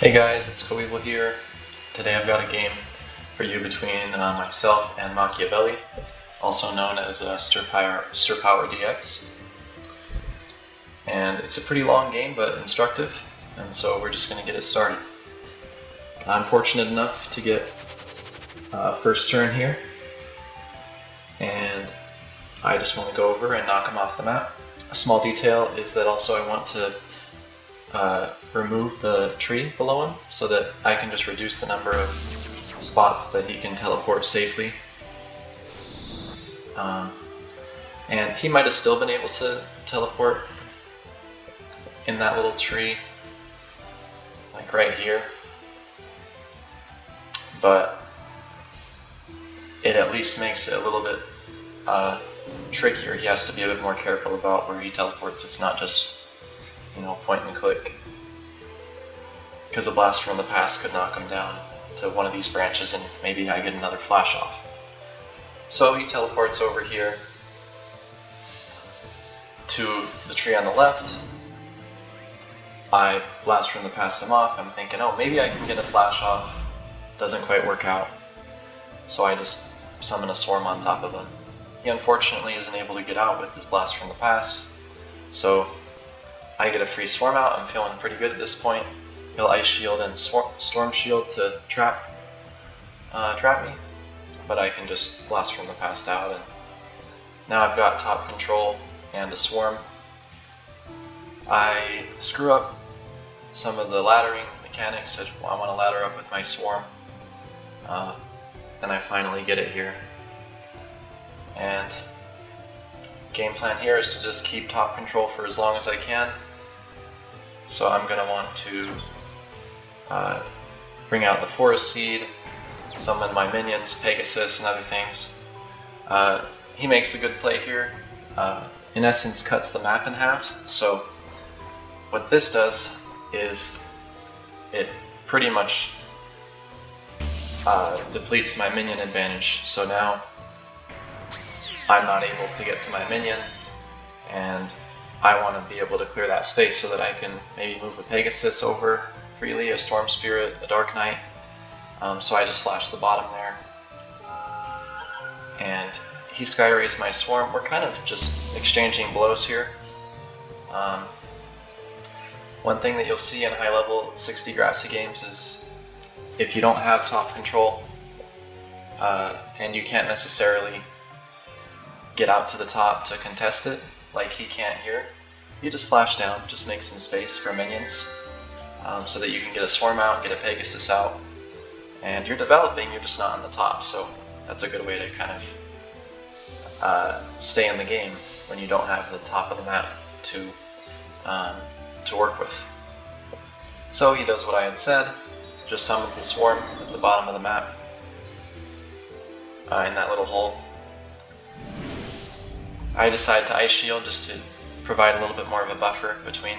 Hey guys, it's Coeval here. Today I've got a game for you between myself and Machiavelli, also known as Str Power Dx. And it's a pretty long game, but instructive, and so we're just going to get it started. I'm fortunate enough to get first turn here, and I just want to go over and knock him off the map. A small detail is that also I want to remove the tree below him so that I can just reduce the number of spots that he can teleport safely. And he might have still been able to teleport in that little tree, like right here, but it at least makes it a little bit trickier. He has to be a bit more careful about where he teleports. It's not just, point and click, because a blast from the past could knock him down to one of these branches and maybe I get another flash off. So he teleports over here to the tree on the left. I blast from the past him off. I'm thinking, oh, maybe I can get a flash off. Doesn't quite work out. So I just summon a swarm on top of him. He unfortunately isn't able to get out with his blast from the past. So I get a free swarm out. I'm feeling pretty good at this point. He'll ice shield and storm shield to trap me, but I can just blast from the past out, and now I've got top control and a swarm. I screw up some of the laddering mechanics. I want to ladder up with my swarm, and I finally get it here. And game plan here is to just keep top control for as long as I can. So I'm going to want to bring out the Forest Seed, summon my minions, Pegasus, and other things. He makes a good play here. In essence, cuts the map in half. So what this does is it pretty much depletes my minion advantage. So now I'm not able to get to my minion, and I want to be able to clear that space so that I can maybe move a Pegasus over freely, a Storm Spirit, a Dark Knight. So I just flash the bottom there. And he skyrays my swarm. We're kind of just exchanging blows here. One thing that you'll see in high level 60 Grassy games is if you don't have top control and you can't necessarily get out to the top to contest it, like he can't here, you just flash down, just make some space for minions so that you can get a swarm out, get a Pegasus out, and you're developing, you're just not on the top. So that's a good way to kind of stay in the game when you don't have the top of the map to work with. So he does what I had said, just summons a swarm at the bottom of the map in that little hole. I decide to ice shield just to provide a little bit more of a buffer between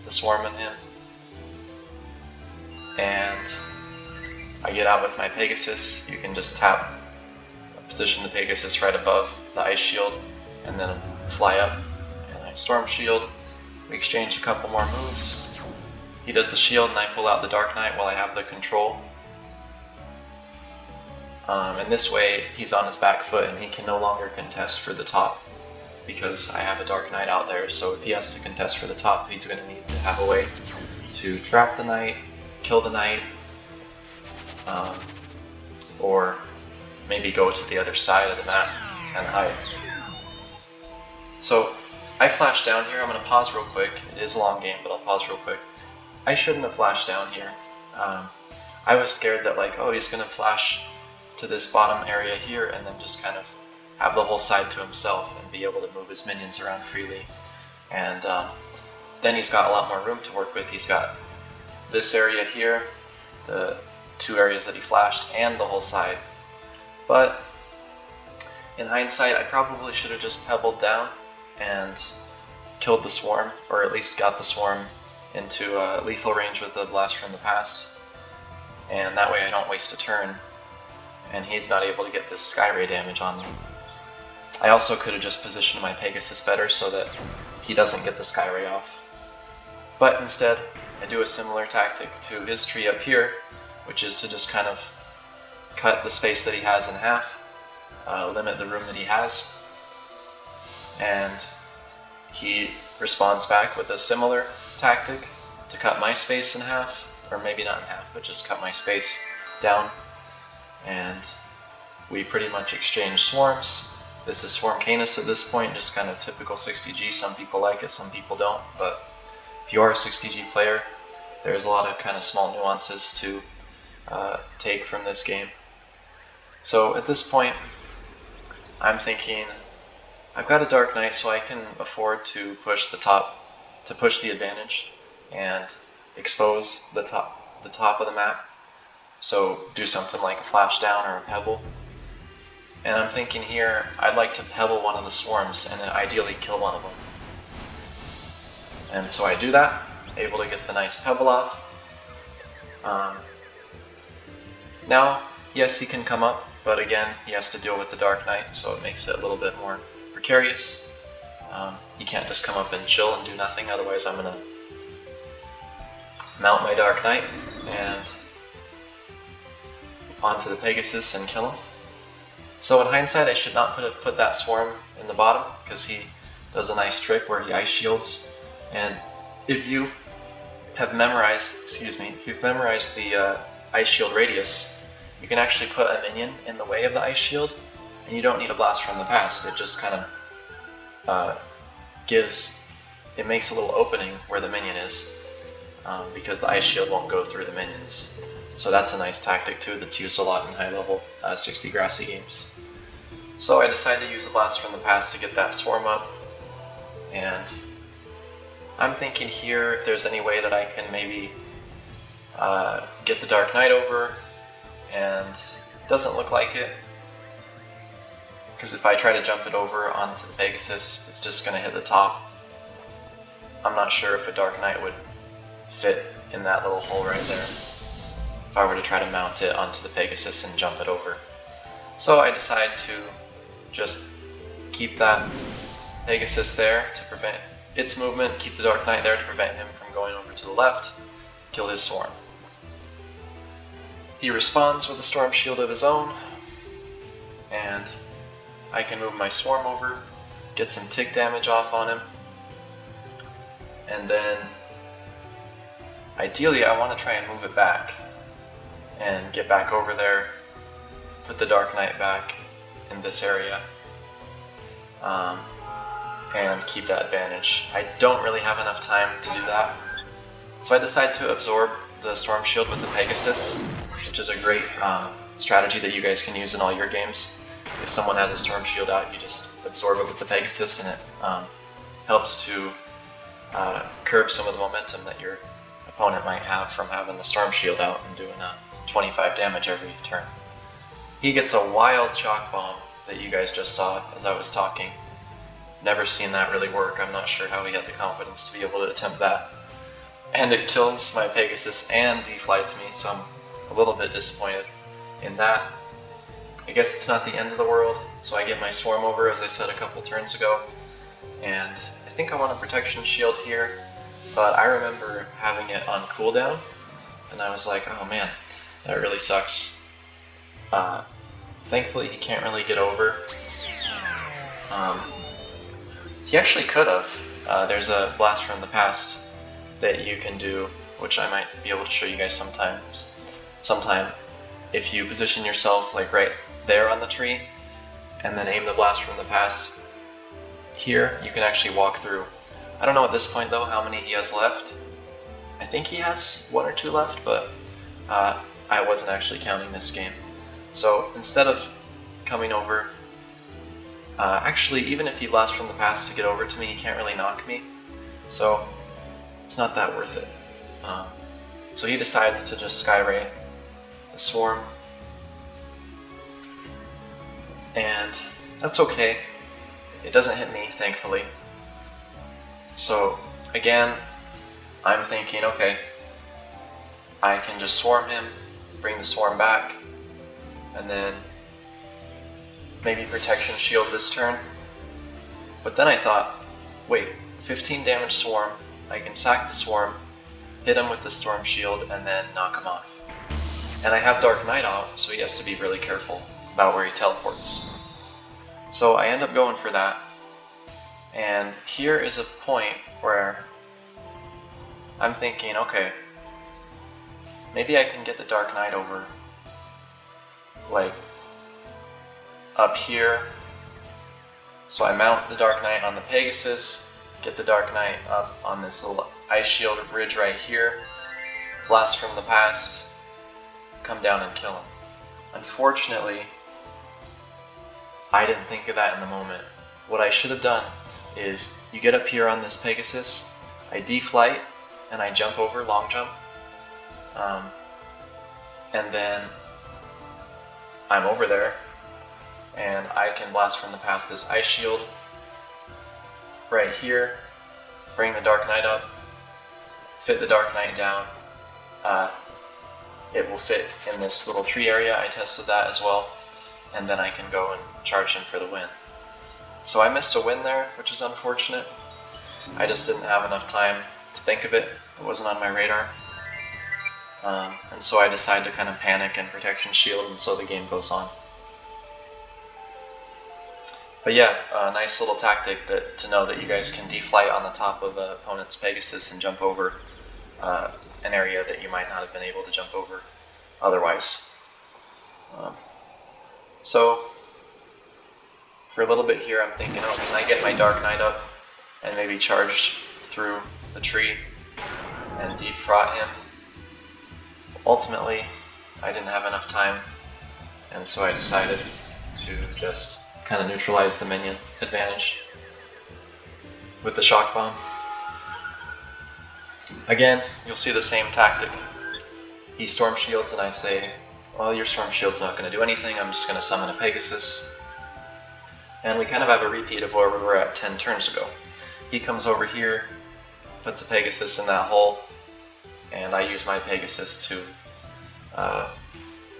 the swarm and him. And I get out with my Pegasus. You can just tap, position the Pegasus right above the ice shield, and then fly up. And I storm shield. We exchange a couple more moves. He does the shield and I pull out the Dark Knight while I have the control. And this way he's on his back foot and he can no longer contest for the top, because I have a Dark Knight out there. So if he has to contest for the top, he's going to need to have a way to trap the Knight, kill the Knight, or maybe go to the other side of the map and hide. So I flash down here. I'm going to pause real quick. It is a long game, but I'll pause real quick. I shouldn't have flashed down here. I was scared that he's going to flash to this bottom area here and then just kind of have the whole side to himself and be able to move his minions around freely. And then he's got a lot more room to work with. He's got this area here, the two areas that he flashed, and the whole side. But in hindsight, I probably should have just pebbled down and killed the swarm, or at least got the swarm into lethal range with the blast from the past. And that way I don't waste a turn, and he's not able to get this Skyray damage on me. I also could have just positioned my Pegasus better so that he doesn't get the Skyray off. But instead, I do a similar tactic to his tree up here, which is to just kind of cut the space that he has in half, limit the room that he has, and he responds back with a similar tactic to cut my space in half, or maybe not in half, but just cut my space down, and we pretty much exchange swarms. This is Swarm Canis at this point, just kind of typical 60G. Some people like it, some people don't, but if you are a 60G player, there's a lot of kind of small nuances to take from this game. So at this point, I'm thinking, I've got a Dark Knight, so I can afford to push the advantage and expose the top of the map. So do something like a flash down or a pebble. And I'm thinking here, I'd like to pebble one of the swarms and ideally kill one of them. And so I do that, able to get the nice pebble off. Now, yes, he can come up, but again, he has to deal with the Dark Knight, so it makes it a little bit more precarious. He can't just come up and chill and do nothing, otherwise I'm going to mount my Dark Knight and onto the Pegasus and kill him. So in hindsight, I should not have put that swarm in the bottom, because he does a nice trick where he ice shields. And if you have memorized, if you've memorized the ice shield radius, you can actually put a minion in the way of the ice shield, and you don't need a blast from the past. It just kind of it makes a little opening where the minion is, because the ice shield won't go through the minions. So that's a nice tactic too that's used a lot in high level 60 Grassy games. So I decided to use a blast from the past to get that swarm up, and I'm thinking here if there's any way that I can maybe get the Dark Knight over, and it doesn't look like it, because if I try to jump it over onto the Pegasus, it's just going to hit the top. I'm not sure if a Dark Knight would fit in that little hole right there if I were to try to mount it onto the Pegasus and jump it over. So I decide to just keep that Pegasus there to prevent its movement, keep the Dark Knight there to prevent him from going over to the left, kill his swarm. He responds with a storm shield of his own, and I can move my swarm over, get some tick damage off on him, and then ideally I want to try and move it back and get back over there, put the Dark Knight back in this area, and keep that advantage. I don't really have enough time to do that, so I decide to absorb the Storm Shield with the Pegasus, which is a great strategy that you guys can use in all your games. If someone has a Storm Shield out, you just absorb it with the Pegasus, and it helps to curb some of the momentum that your opponent might have from having the Storm Shield out and doing 25 damage every turn. He gets a wild shock bomb that you guys just saw as I was talking. Never seen that really work. I'm not sure how he had the confidence to be able to attempt that. And it kills my Pegasus and deflights me, so I'm a little bit disappointed in that. I guess it's not the end of the world, so I get my swarm over, as I said a couple turns ago, and I think I want a protection shield here, but I remember having it on cooldown, and I was like, oh man, that really sucks. Thankfully he can't really get over. He actually could have. There's a blast from the past that you can do, which I might be able to show you guys sometime. If you position yourself like right there on the tree, and then aim the blast from the past here, you can actually walk through. I don't know at this point though how many he has left. I think he has 1 or 2 left, but I wasn't actually counting this game. So instead of coming over, actually even if he blasts from the past to get over to me, he can't really knock me, so it's not that worth it. So he decides to just Skyray the swarm, and that's okay. It doesn't hit me, thankfully. So again, I'm thinking, okay, I can just swarm him, bring the swarm back, and then maybe protection shield this turn. But then I thought, wait, 15 damage swarm, I can sack the swarm, hit him with the Storm Shield, and then knock him off. And I have Dark Knight out, so he has to be really careful about where he teleports. So I end up going for that, and here is a point where I'm thinking, okay, maybe I can get the Dark Knight over, like, up here. So I mount the Dark Knight on the Pegasus, get the Dark Knight up on this little Ice Shield bridge right here, blast from the past, come down and kill him. Unfortunately, I didn't think of that in the moment. What I should have done is, you get up here on this Pegasus, I deflight, and I jump over, long jump, and then I'm over there, and I can blast from the past this Ice Shield right here, bring the Dark Knight up, fit the Dark Knight down. It will fit in this little tree area, I tested that as well, and then I can go and charge him for the win. So I missed a win there, which is unfortunate. I just didn't have enough time to think of it. It wasn't on my radar. And so I decided to kind of panic and protection shield, and so the game goes on. But yeah, a nice little tactic to know that you guys can deflight on the top of an opponent's Pegasus and jump over an area that you might not have been able to jump over otherwise. So for a little bit here, I'm thinking, oh, can I get my Dark Knight up and maybe charge through the tree and deep rot him? Ultimately, I didn't have enough time, and so I decided to just kind of neutralize the minion advantage with the Shock Bomb. Again, you'll see the same tactic. He Storm Shields, and I say, well, your Storm Shield's not going to do anything, I'm just going to summon a Pegasus. And we kind of have a repeat of where we were at 10 turns ago. He comes over here, puts a Pegasus in that hole, and I use my Pegasus to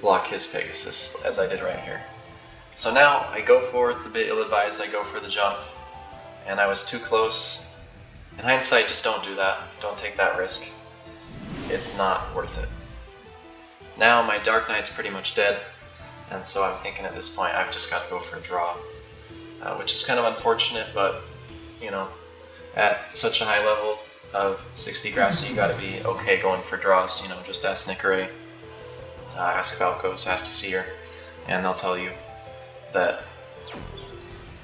block his Pegasus, as I did right here. So now I go for, it's a bit ill-advised, I go for the jump, and I was too close. In hindsight, just don't do that. Don't take that risk. It's not worth it. Now my Dark Knight's pretty much dead, and so I'm thinking at this point I've just got to go for a draw, which is kind of unfortunate, but you know, at such a high level of 60 Grassy, you gotta be okay going for draws. You know, just ask Nicaray, ask Valkos, ask Seer, and they'll tell you that,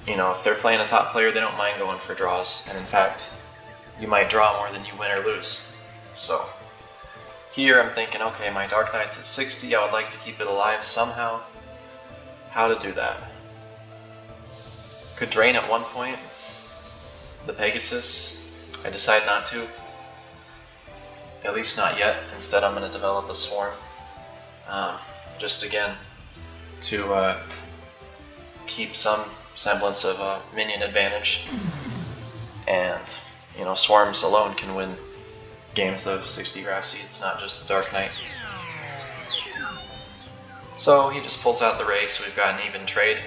you know, if they're playing a top player, they don't mind going for draws, and in fact, you might draw more than you win or lose. So here I'm thinking, okay, my Dark Knight's at 60, I would like to keep it alive somehow. How to do that? Could drain at one point the Pegasus. I decide not to. At least not yet. Instead I'm going to develop a Swarm. Just again, to keep some semblance of a minion advantage. And, you know, Swarms alone can win games of 60 Grassy, it's not just the Dark Knight. So he just pulls out the Ray, so we've got an even trade.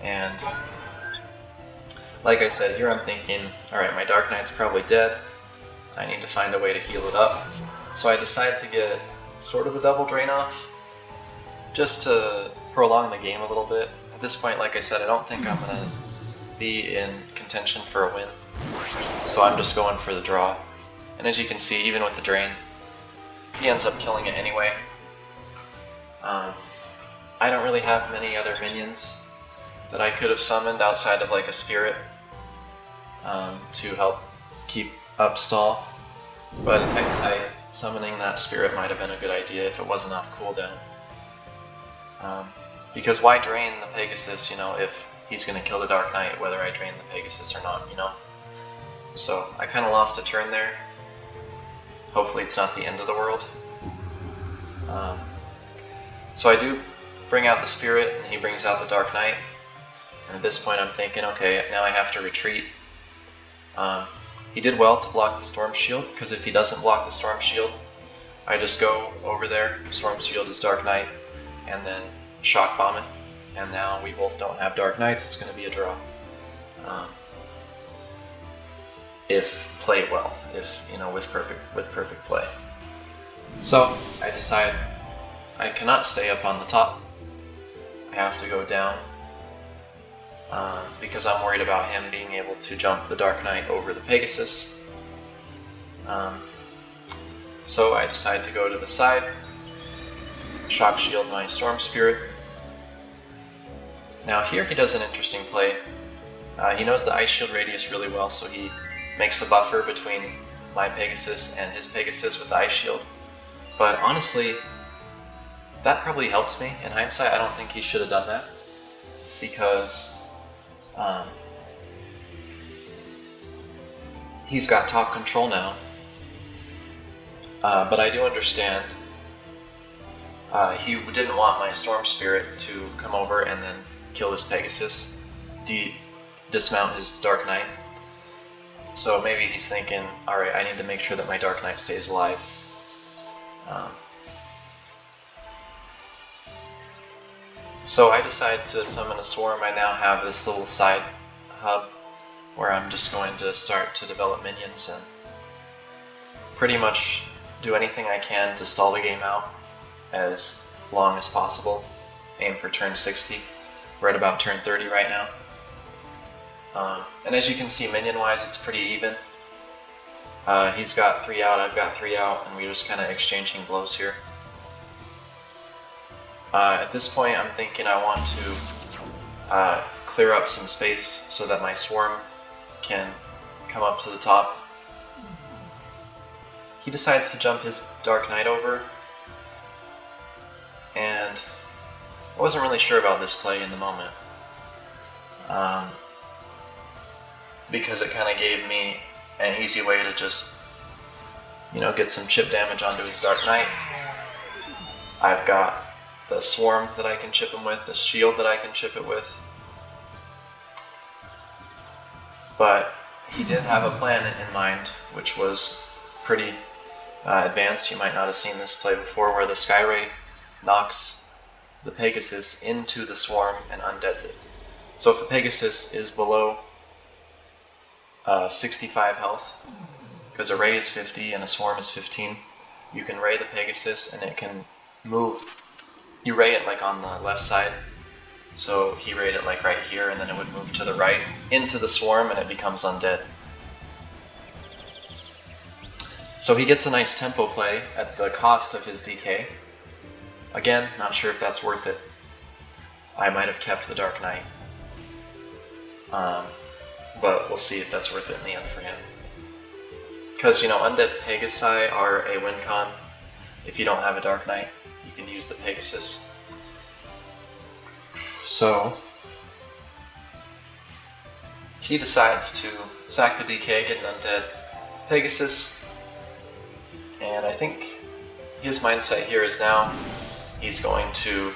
And like I said, here I'm thinking, alright, my Dark Knight's probably dead. I need to find a way to heal it up. So I decide to get sort of a double drain off, just to prolong the game a little bit. At this point, like I said, I don't think I'm going to be in contention for a win. So I'm just going for the draw. And as you can see, even with the drain, he ends up killing it anyway. I don't really have many other minions that I could have summoned outside of like a spirit to help keep up stall. But in hindsight, summoning that spirit might have been a good idea if it wasn't off cooldown. Because why drain the Pegasus, you know, if he's going to kill the Dark Knight, whether I drain the Pegasus or not, you know? So I kind of lost a turn there. Hopefully it's not the end of the world. So I do bring out the Spirit, and he brings out the Dark Knight. And at this point I'm thinking, okay, now I have to retreat. He did well to block the Storm Shield, because if he doesn't block the Storm Shield, I just go over there, Storm Shield is Dark Knight, and then Shock Bomb it. And now we both don't have Dark Knights, it's going to be a draw. if played well, if with perfect play. So I decide I cannot stay up on the top. I have to go down because I'm worried about him being able to jump the Dark Knight over the Pegasus. So I decide to go to the side, shock shield my Storm Spirit. Now here he does an interesting play. He knows the Ice Shield radius really well, so he makes a buffer between my Pegasus and his Pegasus with the Ice Shield. But honestly, that probably helps me. In hindsight, I don't think he should have done that, because he's got top control now. But I do understand he didn't want my Storm Spirit to come over and then kill this Pegasus, dismount his Dark Knight. So maybe he's thinking, alright, I need to make sure that my Dark Knight stays alive. So I decide to summon a swarm. I now have this little side hub where I'm just going to start to develop minions and pretty much do anything I can to stall the game out as long as possible. Aim for turn 60. We're at about turn 30 right now. And as you can see, minion-wise, it's pretty even. He's got 3 out, I've got 3 out, and we're just kind of exchanging blows here. At this point, I'm thinking I want to clear up some space so that my swarm can come up to the top. He decides to jump his Dark Knight over, and I wasn't really sure about this play in the moment, because it kind of gave me an easy way to just, get some chip damage onto his Dark Knight. I've got the swarm that I can chip him with, the shield that I can chip it with. But he did have a plan in mind, which was pretty advanced. You might not have seen this play before, where the Sky Ray knocks the Pegasus into the swarm and undeads it. So if a Pegasus is below 65 health, because a Ray is 50 and a swarm is 15, you can Ray the Pegasus and it can move. You Ray it like on the left side, so he Rayed it like right here, and then it would move to the right into the swarm and it becomes undead. So he gets a nice tempo play at the cost of his DK. Again, not sure if that's worth it. I might have kept the Dark Knight. But we'll see if that's worth it in the end for him. Because, undead Pegasi are a win con. If you don't have a Dark Knight, you can use the Pegasus. So he decides to sack the DK, get an undead Pegasus, and I think his mindset here is now he's going to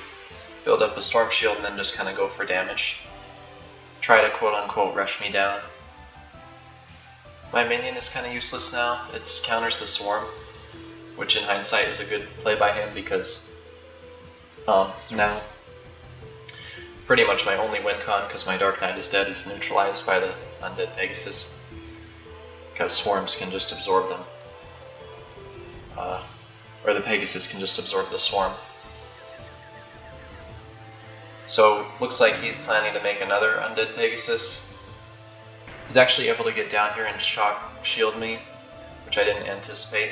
build up a Storm Shield and then just kind of go for damage. Try to quote-unquote rush me down. My minion is kind of useless now. It counters the swarm, which in hindsight is a good play by him, because now pretty much my only win con, because my Dark Knight is dead, is neutralized by the undead Pegasus, because swarms can just absorb them. Or the Pegasus can just absorb the swarm. So looks like he's planning to make another undead Pegasus. He's actually able to get down here and shock shield me, which I didn't anticipate.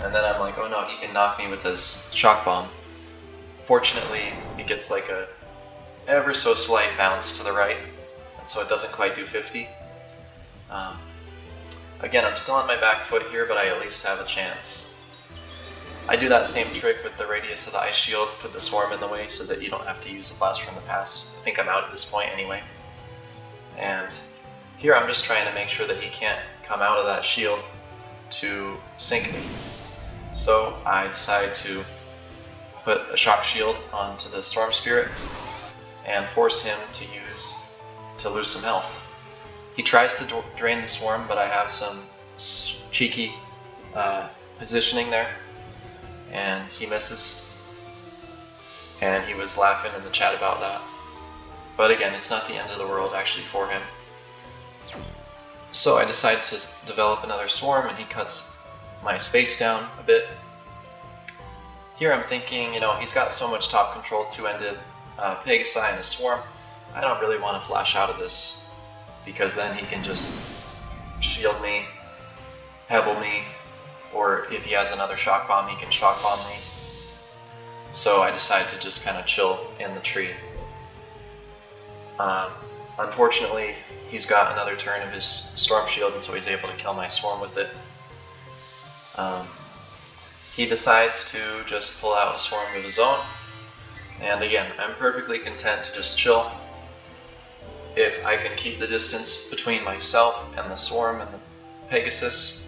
And then I'm like, oh no, he can knock me with his shock bomb. Fortunately, it gets like a ever so slight bounce to the right, and so it doesn't quite do 50. Again, I'm still on my back foot here, but I at least have a chance. I do that same trick with the radius of the Ice Shield, put the swarm in the way so that you don't have to use a blast from the past. I think I'm out at this point anyway. And here I'm just trying to make sure that he can't come out of that shield to sink me. So I decide to put a shock shield onto the Storm Spirit and force him to lose some health. He tries to drain the swarm, but I have some cheeky positioning there, and he misses. And he was laughing in the chat about that. But again, it's not the end of the world actually for him. So I decide to develop another swarm, and he cuts my space down a bit. Here I'm thinking, you know, he's got so much top control, two-ended Pegasi in his swarm. I don't really want to flash out of this, because then he can just shield me, pebble me, or if he has another shock bomb, he can shock bomb me. So I decide to just kind of chill in the tree. Unfortunately, he's got another turn of his storm shield, and so he's able to kill my swarm with it. He decides to just pull out a swarm of his own, and again, I'm perfectly content to just chill. If I can keep the distance between myself and the swarm and the Pegasus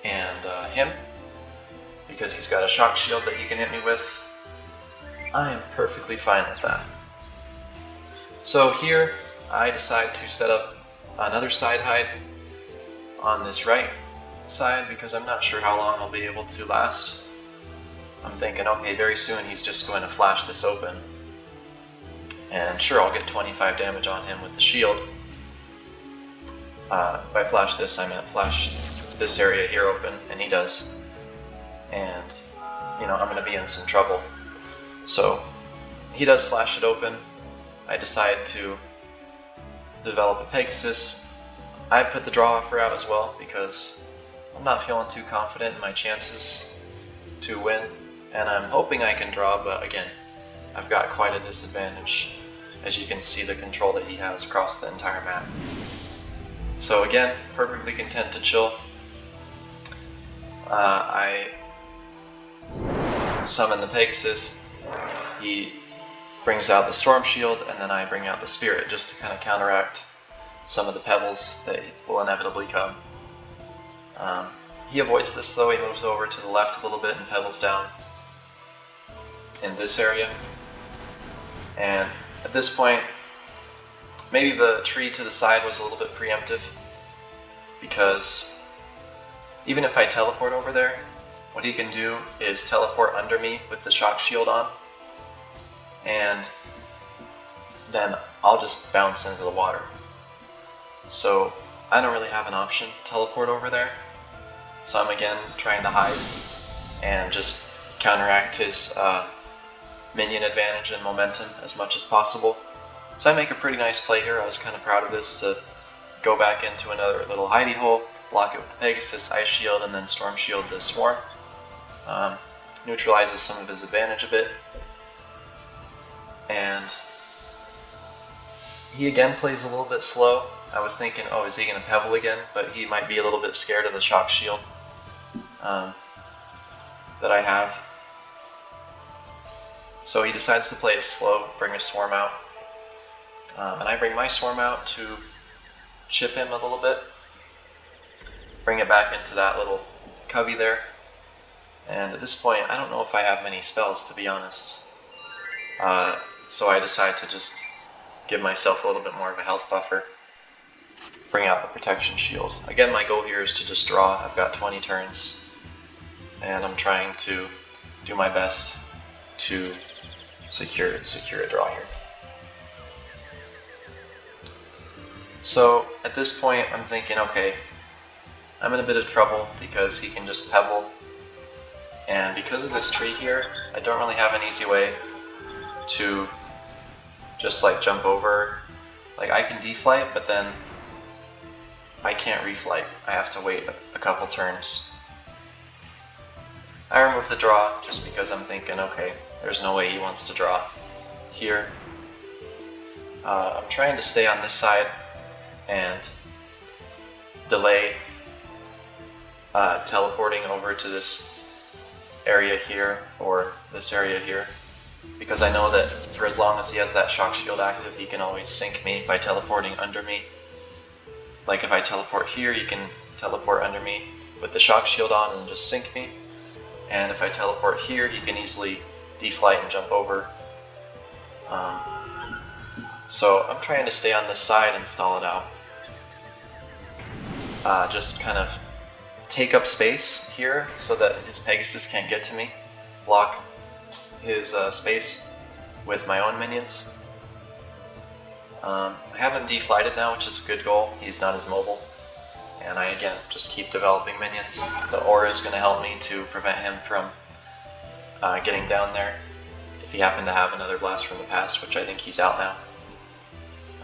and him, because he's got a shock shield that he can hit me with, I am perfectly fine with that. So here, I decide to set up another side hide on this right side, because I'm not sure how long I'll be able to last. I'm thinking, okay, very soon he's just going to flash this open. And sure, I'll get 25 damage on him with the shield. By flash this, I meant flash this area here open, and he does. And, you know, I'm going to be in some trouble. So, he does flash it open. I decide to develop a Pegasus. I put the draw offer out as well, because I'm not feeling too confident in my chances to win. And I'm hoping I can draw, but again, I've got quite a disadvantage, as you can see the control that he has across the entire map. So again, perfectly content to chill. I summon the Pegasus, he brings out the Storm Shield, and then I bring out the Spirit just to kind of counteract some of the pebbles that will inevitably come. He avoids this though, he moves over to the left a little bit and pebbles down in this area. And at this point, maybe the tree to the side was a little bit preemptive, because even if I teleport over there, what he can do is teleport under me with the shock shield on, and then I'll just bounce into the water. So I don't really have an option to teleport over there. So I'm again trying to hide and just counteract his minion advantage and momentum as much as possible. So I make a pretty nice play here. I was kind of proud of this, to go back into another little hidey hole, block it with the Pegasus, Ice Shield, and then Storm Shield the Swarm. Neutralizes some of his advantage a bit. And he again plays a little bit slow. I was thinking, oh, is he going to pebble again? But he might be a little bit scared of the shock shield that I have. So he decides to play it slow, bring a swarm out. And I bring my swarm out to chip him a little bit. Bring it back into that little cubby there. And at this point, I don't know if I have many spells, to be honest. So I decide to just give myself a little bit more of a health buffer. Bring out the protection shield. Again, my goal here is to just draw. I've got 20 turns, and I'm trying to do my best to secure a draw here. So at this point, I'm thinking, okay, I'm in a bit of trouble because he can just pebble, and because of this tree here, I don't really have an easy way to just like jump over. Like I can deflight, but then I can't reflight. I have to wait a couple turns. I remove the draw just because I'm thinking, okay, there's no way he wants to draw here. I'm trying to stay on this side and delay teleporting over to this area here or this area here, because I know that for as long as he has that shock shield active, he can always sink me by teleporting under me. Like if I teleport here, he can teleport under me with the shock shield on and just sink me. And if I teleport here, he can easily deflight and jump over. So I'm trying to stay on this side and stall it out. Just kind of take up space here so that his Pegasus can't get to me. Block his space with my own minions. I have him deflighted now, which is a good goal. He's not as mobile. And I, again, just keep developing minions. The aura is going to help me to prevent him from getting down there if he happened to have another blast from the past, which I think he's out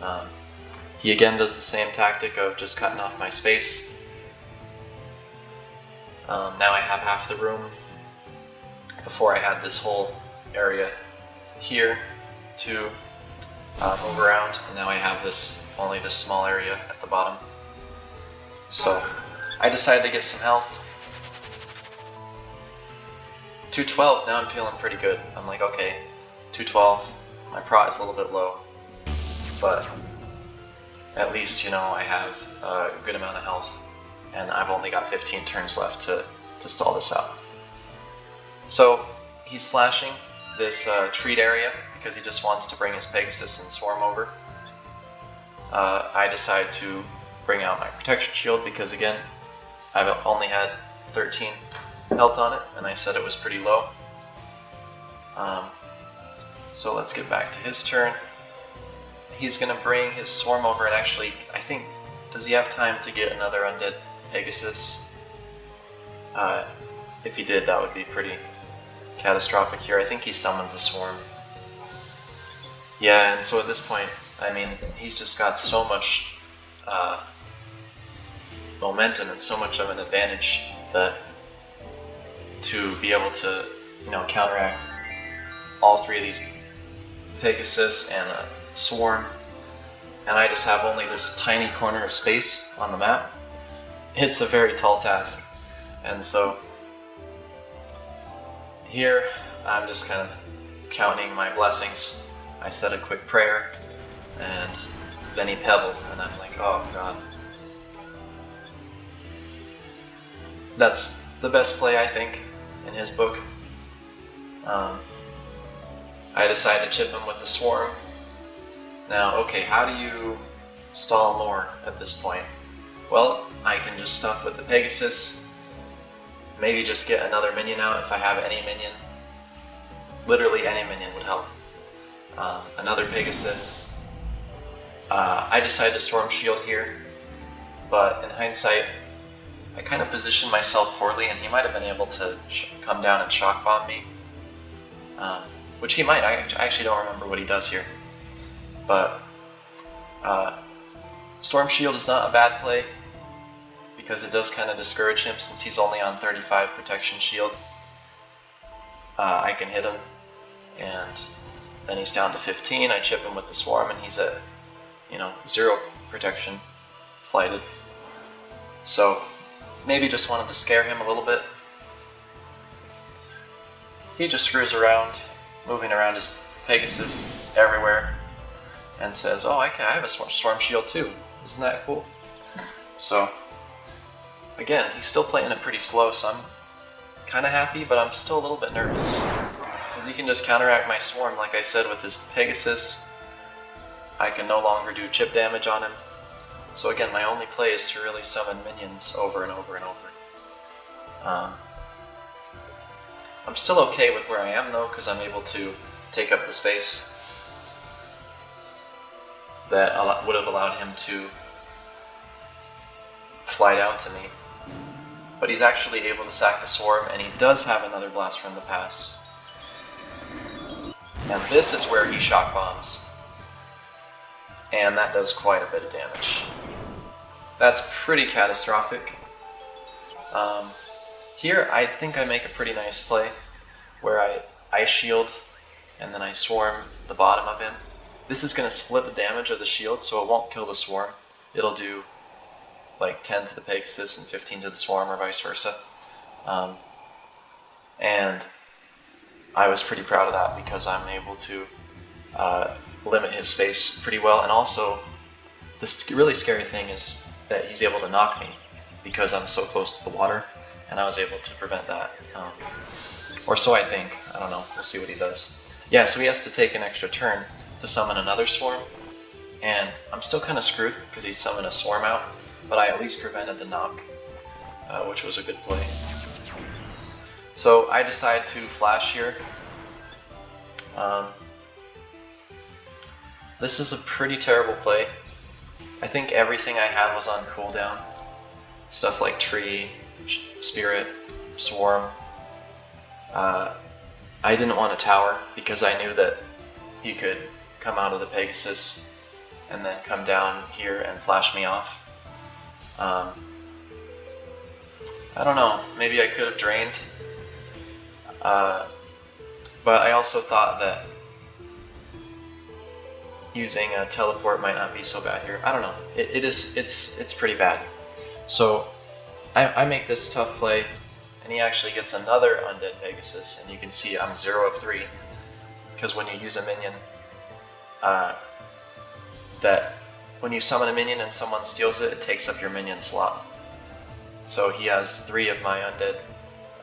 now. He again does the same tactic of just cutting off my space. Now I have half the room. Before I had this whole area here to move around, and now I have only this small area at the bottom. So I decided to get some health. 212, now I'm feeling pretty good. I'm like, okay, 212, my prot is a little bit low, but at least, you know, I have a good amount of health, and I've only got 15 turns left to stall this out. So he's flashing this treat area because he just wants to bring his Pegasus and Swarm over. I decide to bring out my protection shield because, again, I've only had 13 health on it, and I said it was pretty low. So let's get back to his turn. He's going to bring his Swarm over, and actually, I think, does he have time to get another Undead Pegasus? If he did, that would be pretty catastrophic here. I think he summons a Swarm. Yeah, and so at this point, I mean, he's just got so much momentum and so much of an advantage that to be able to, you know, counteract all three of these Pegasus and a Swarm, and I just have only this tiny corner of space on the map. It's a very tall task, and so here I'm just kind of counting my blessings. I said a quick prayer, and then he pebbled, and I'm like, oh god. That's the best play, I think, in his book. I decided to chip him with the Swarm. Now, okay, how do you stall more at this point? Well, I can just stuff with the Pegasus, maybe just get another minion out if I have any minion. Literally any minion would help. Another Pegasus. I decided to Storm Shield here, but in hindsight, I kind of positioned myself poorly, and he might have been able to come down and shock bomb me. Which he might. I actually don't remember what he does here. But Storm Shield is not a bad play because it does kind of discourage him since he's only on 35 protection shield. I can hit him, and then he's down to 15. I chip him with the Swarm, and he's at, you know, 0 protection flighted. So maybe just wanted to scare him a little bit. He just screws around, moving around his Pegasus everywhere, and says, oh, I have a Storm Shield too. Isn't that cool? So, again, he's still playing it pretty slow, so I'm kind of happy, but I'm still a little bit nervous. Because he can just counteract my Swarm, like I said, with his Pegasus. I can no longer do chip damage on him. So again, my only play is to really summon minions over and over and over. I'm still okay with where I am though, because I'm able to take up the space that would have allowed him to fly down to me. But he's actually able to sack the Swarm, and he does have another blast from the past. And this is where he shock bombs. And that does quite a bit of damage. That's pretty catastrophic. Here I think I make a pretty nice play where I Ice Shield and then I Swarm the bottom of him. This is going to split the damage of the shield, so it won't kill the Swarm. It'll do like 10 to the Pegasus and 15 to the Swarm, or vice versa. And I was pretty proud of that because I'm able to limit his space pretty well. And also, the really scary thing is that he's able to knock me because I'm so close to the water, and I was able to prevent that. Or so I think. I don't know. We'll see what he does. Yeah, so he has to take an extra turn to summon another Swarm, and I'm still kind of screwed because he summoned a Swarm out, but I at least prevented the knock, which was a good play. So I decide to flash here. This is a pretty terrible play. I think everything I had was on cooldown. Stuff like Tree, Spirit, Swarm. I didn't want a tower because I knew that he could come out of the Pegasus and then come down here and flash me off. I don't know, maybe I could have drained. But I also thought that using a teleport might not be so bad here. I don't know. It's pretty bad. So I make this tough play, and he actually gets another Undead Pegasus, and you can see I'm 0 of 3, because when you use a minion, that when you summon a minion and someone steals it, it takes up your minion slot. So he has 3 of my undead,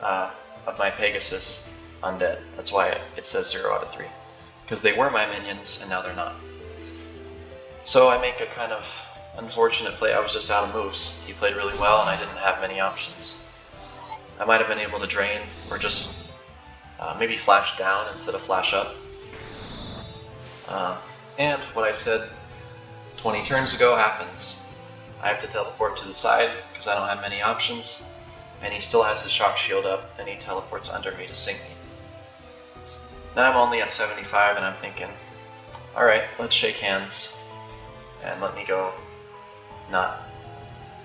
of my Pegasus undead. That's why it says 0 out of 3, because they were my minions and now they're not. So I make a kind of unfortunate play. I was just out of moves. He played really well and I didn't have many options. I might have been able to drain or just maybe flash down instead of flash up. And what I said 20 turns ago happens. I have to teleport to the side because I don't have many options, and he still has his shock shield up and he teleports under me to sink me. Now I'm only at 75 and I'm thinking, alright, let's shake hands and let me go not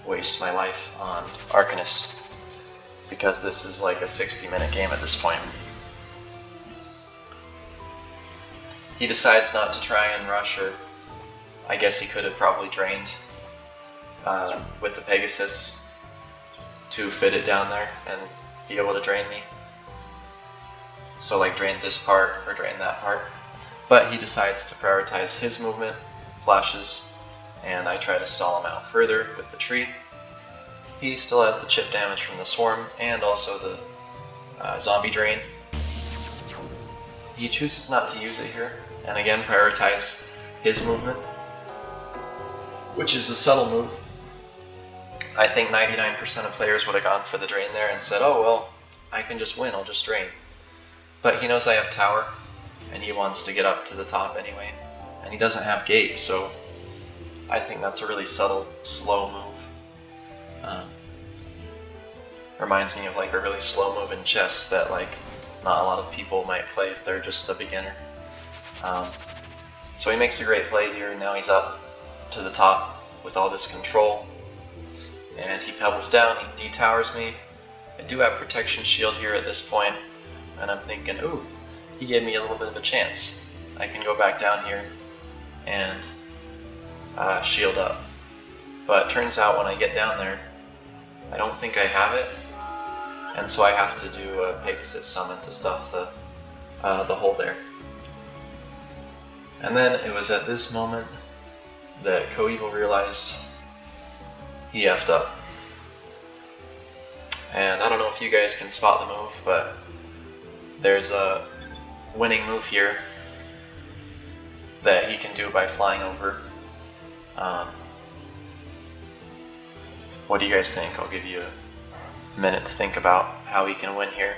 waste my life on Arcanists, because this is like a 60-minute game at this point. He decides not to try and rush, or I guess he could have probably drained with the Pegasus to fit it down there and be able to drain me. So like drain this part or drain that part. But he decides to prioritize his movement, flashes, and I try to stall him out further with the tree. He still has the chip damage from the swarm and also the zombie drain. He chooses not to use it here, and again prioritize his movement, which is a subtle move. I think 99% of players would have gone for the drain there and said, oh well, I can just win, I'll just drain. But he knows I have tower, and he wants to get up to the top anyway, and he doesn't have gate, so I think that's a really subtle, slow move. Reminds me of like a really slow move in chess that like not a lot of people might play if they're just a beginner. So he makes a great play here. Now he's up to the top with all this control, and he pebbles down, he detowers me. I do have protection shield here at this point, and I'm thinking, ooh, he gave me a little bit of a chance. I can go back down here and shield up. But it turns out when I get down there, I don't think I have it, and so I have to do a Pegasus summon to stuff the hole there. And then it was at this moment that Coeval realized he effed up. And I don't know if you guys can spot the move, but there's a winning move here that he can do by flying over. What do you guys think? I'll give you a minute to think about how he can win here.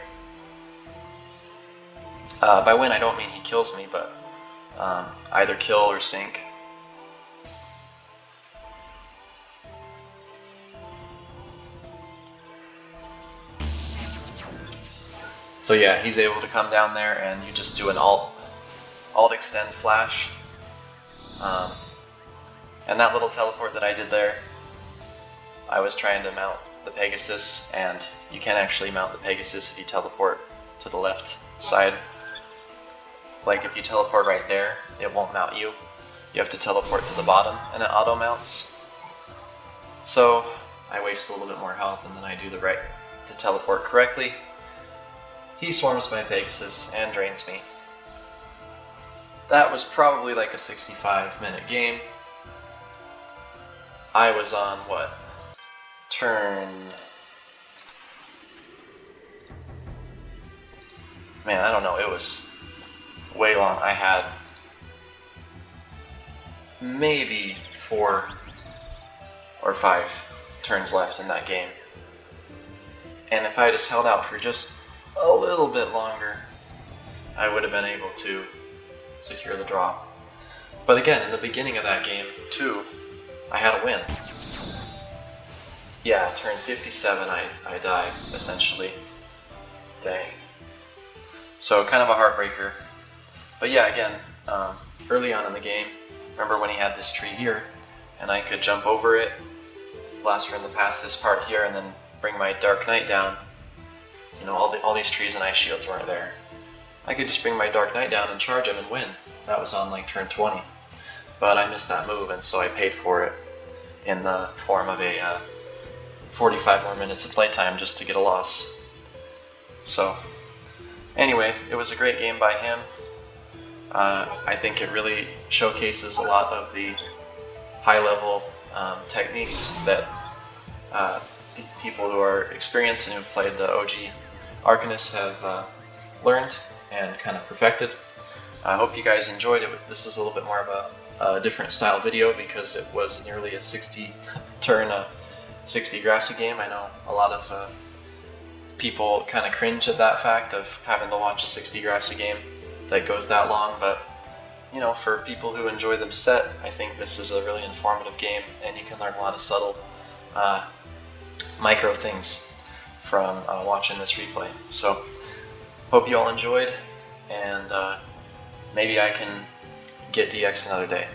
By win, I don't mean he kills me, but either kill or sink. So yeah, he's able to come down there and you just do an alt extend flash. And that little teleport that I did there, I was trying to mount the Pegasus, and you can actually mount the Pegasus if you teleport to the left side. Like if you teleport right there, it won't mount you. You have to teleport to the bottom and it auto mounts. So I waste a little bit more health and then I do the right to teleport correctly. He swarms my Pegasus and drains me. That was probably like a 65-minute game. I was on what? Turn... Man, I don't know, it was way long. I had maybe 4 or 5 turns left in that game. And if I just held out for just a little bit longer, I would have been able to secure the draw. But again, in the beginning of that game, too, I had a win. Yeah, turn 57, I died, essentially. Dang. So, kind of a heartbreaker. But yeah, again, early on in the game, remember when he had this tree here, and I could jump over it, blast from the past this part here, and then bring my Dark Knight down. You know, all these trees and ice shields weren't there. I could just bring my Dark Knight down and charge him and win. That was on like turn 20. But I missed that move, and so I paid for it in the form of a 45 more minutes of playtime just to get a loss. So, anyway, it was a great game by him. I think it really showcases a lot of the high-level techniques that people who are experienced and who've played the OG Arcanists have learned and kind of perfected. I hope you guys enjoyed it. This was a little bit more of a different style video because it was nearly a 60 turn, 60 Grassy game. I know a lot of people kind of cringe at that fact of having to watch a 60 Grassy game that goes that long, but you know, for people who enjoy them set, I think this is a really informative game, and you can learn a lot of subtle micro things from watching this replay. So, hope you all enjoyed, and maybe I can get DX another day.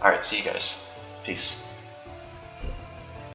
Alright, see you guys. Peace.